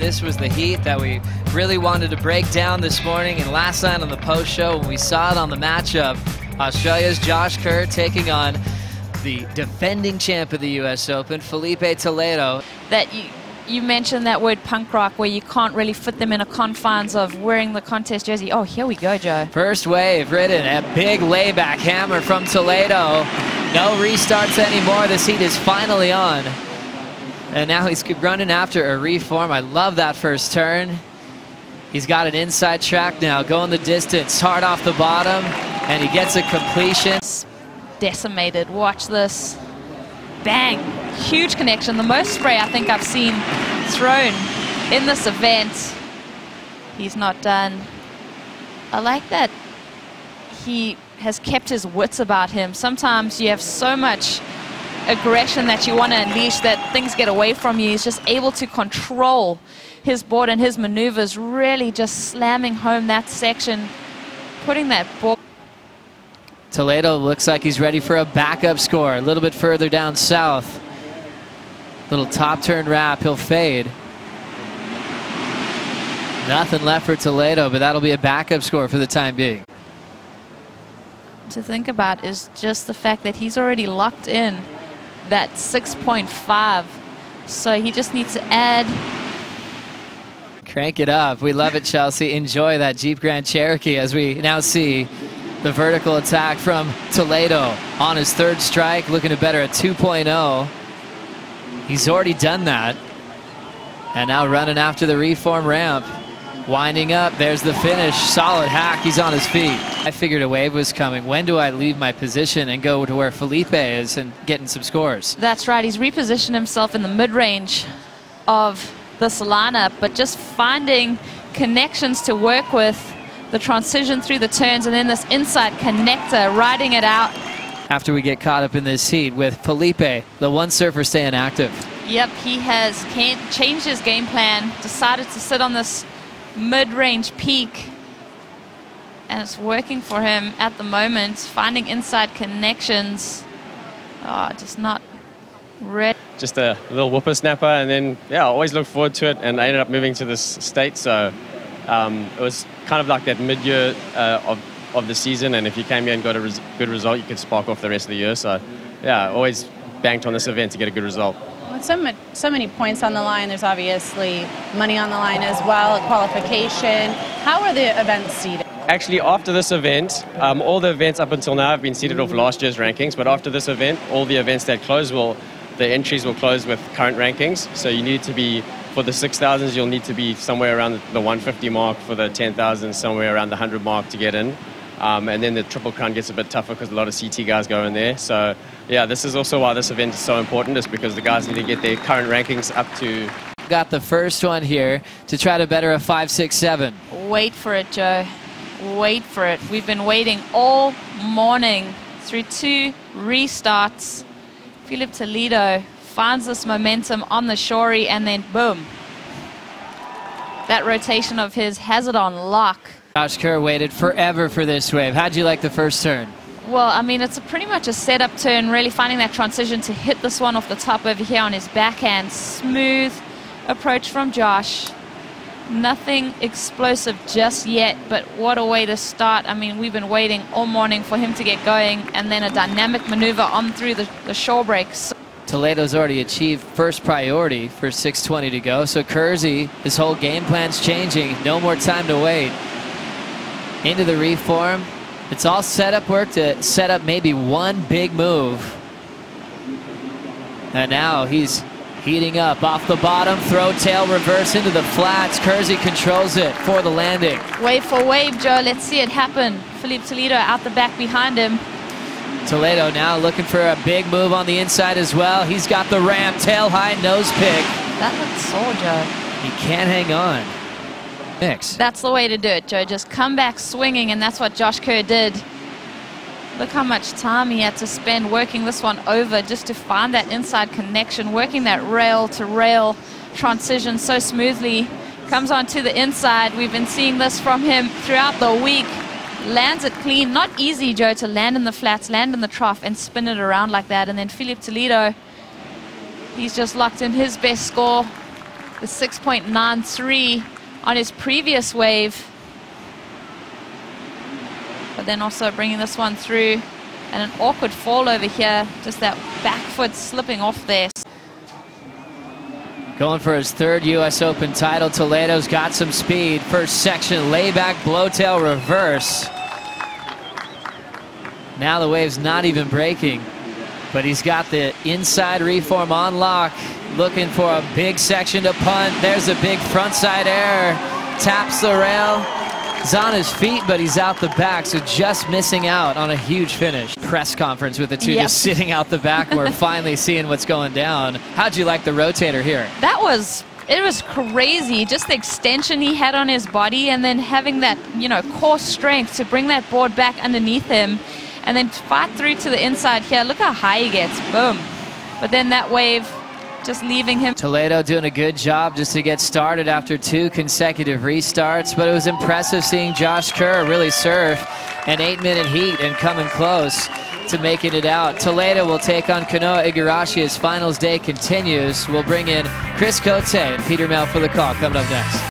This was the heat that we really wanted to break down this morning, and last night on the post show when we saw it on the matchup, Australia's Josh Kerr taking on the defending champ of the US Open, Filipe Toledo. That you mentioned that word punk rock, where you can't really fit them in a confines of wearing the contest jersey. Oh, here we go, Joe. First wave ridden, a big layback hammer from Toledo. No restarts anymore. This heat is finally on. And now he's running after a reform. I love that first turn. He's got an inside track now, going the distance, hard off the bottom, and he gets a completion. Decimated. Watch this. Bang. Huge connection. The most spray I think I've seen thrown in this event. He's not done. I like that he has kept his wits about him. Sometimes you have so much aggression that you want to unleash that things get away from you. He's just able to control his board and his maneuvers, really just slamming home that section, putting that ball. Toledo looks like he's ready for a backup score a little bit further down south. Little top turn wrap, he'll fade. Nothing left for Toledo, but that'll be a backup score for the time being. To think about is just the fact that he's already locked in that 6.5, so he just needs to add. Crank it up. We love it, Chelsea. Enjoy that Jeep Grand Cherokee as we now see the vertical attack from Toledo on his third strike, looking to better at 2.0. He's already done that. And now running after the reform ramp. Winding up, there's the finish. Solid hack, he's on his feet. I figured a wave was coming. When do I leave my position and go to where Filipe is and getting some scores? That's right, he's repositioned himself in the mid-range of this lineup, but just finding connections to work with, the transition through the turns, and then this inside connector, riding it out. After we get caught up in this heat with Filipe, the one surfer staying active. Yep, he has changed his game plan, decided to sit on this mid-range peak, and it's working for him at the moment, finding inside connections. Oh, just not ready. Just a little whippersnapper, and then yeah, I always looked forward to it, and I ended up moving to this state, so it was kind of like that mid-year of the season, and if you came here and got a good result, you could spark off the rest of the year. So yeah, I always banked on this event to get a good result. With so many points on the line, there's obviously money on the line as well, qualification. How are the events seeded? Actually, after this event, all the events up until now have been seeded off last year's rankings, but after this event, all the events that close the entries will close with current rankings. So you need to be, for the 6,000s, you'll need to be somewhere around the 150 mark, for the 10,000s, somewhere around the 100 mark to get in. And then the Triple Crown gets a bit tougher because a lot of CT guys go in there. So yeah, this is also why this event is so important, is because the guys need to get their current rankings up to. Got the first one here to try to better a 5.67. Wait for it, Joe. Wait for it. We've been waiting all morning through 2 restarts. Filipe Toledo finds this momentum on the shorey, and then boom. That rotation of his has it on lock. Josh Kerr waited forever for this wave. How'd you like the first turn? Well, I mean, it's pretty much a setup turn, really finding that transition to hit this one off the top over here on his backhand. Smooth approach from Josh. Nothing explosive just yet, but what a way to start. I mean, we've been waiting all morning for him to get going, and then a dynamic maneuver on through the shore breaks. Toledo's already achieved first priority for 6:20 to go, so Kersey, his whole game plan's changing. No more time to wait. Into the reform. It's all setup work to set up maybe one big move. And now he's heating up off the bottom, throw tail reverse into the flats. Kersey controls it for the landing. Wave for wave, Joe. Let's see it happen. Filipe Toledo out the back behind him. Toledo now looking for a big move on the inside as well. He's got the ramp, tail high nose pick. That looked sore, Joe. He can't hang on. Mix. That's the way to do it, Joe. Just come back swinging, and that's what Josh Kerr did. Look how much time he had to spend working this one over just to find that inside connection, working that rail-to-rail transition so smoothly. Comes onto the inside. We've been seeing this from him throughout the week. Lands it clean. Not easy, Joe, to land in the flats, land in the trough, and spin it around like that. And then Filipe Toledo, he's just locked in his best score. the 6.93 on his previous wave. But then also bringing this one through, and an awkward fall over here, just that back foot slipping off there. Going for his third U.S. Open title, Toledo's got some speed. First section, layback, blowtail, reverse. Now the wave's not even breaking, but he's got the inside reform on lock, looking for a big section to punt. There's a big frontside air, taps the rail. He's on his feet, but he's out the back, so just missing out on a huge finish. Press conference with the two just sitting out the back. We're finally seeing what's going down. How'd you like the rotator here? It was crazy, just the extension he had on his body, and then having that, you know, core strength to bring that board back underneath him, and then fight through to the inside here. Look how high he gets, boom. But then that wave just leaving him. Toledo doing a good job just to get started after 2 consecutive restarts, but it was impressive seeing Josh Kerr really surf an 8-minute heat and coming close to making it out. Toledo will take on Kanoa Igarashi as finals day continues. We'll bring in Chris Cote and Peter Mel for the call coming up next.